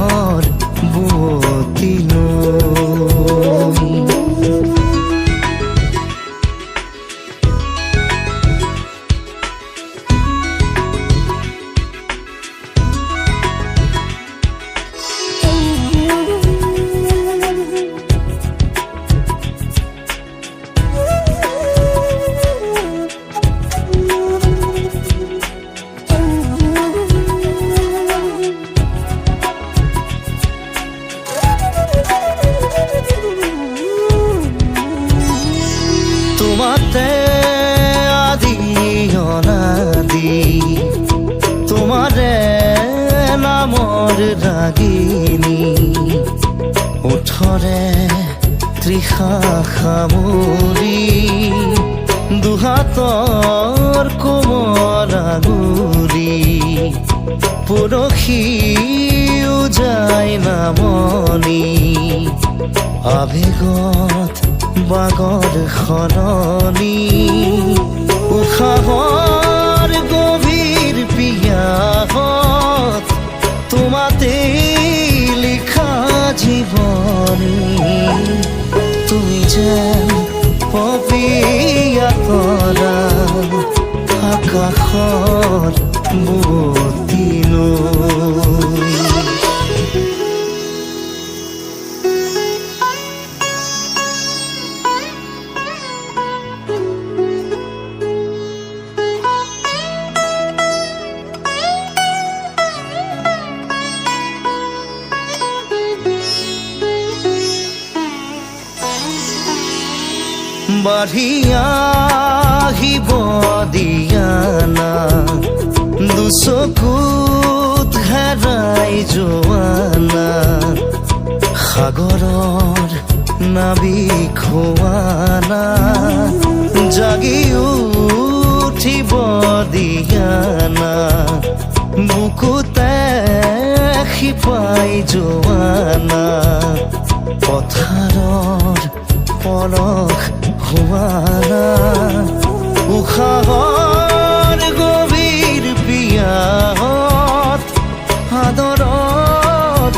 আকাশৰ বুৱতী নৈ। তোমাতে আদি অনাদি, তোমাৰে নামৰ ৰাগিনী, ওঠৰে তৃষা সামৰি, দুহাতৰ কোমল আঙুলি, পৰশি উজাই নামনি, আবেগত বাগৰ সলনি, উশাহৰ গভীৰ পিয়াহত তোমাতে লিখা জীৱনী। তুমি যেন পপীয়া তৰা আকাশৰ বুৱতী নৈ। বাঢ়ি আহিব দিয়ানা, দুচকুত হেৰাই যোৱানা, সাগৰৰ নাবিক হোৱানা, জাগি উঠিব দিয়ানা, বুকুতে শিপাই যোৱানা, পথাৰৰ পলস হোৱানা, উশাহৰ গভীৰ পিয়াহত আদৰত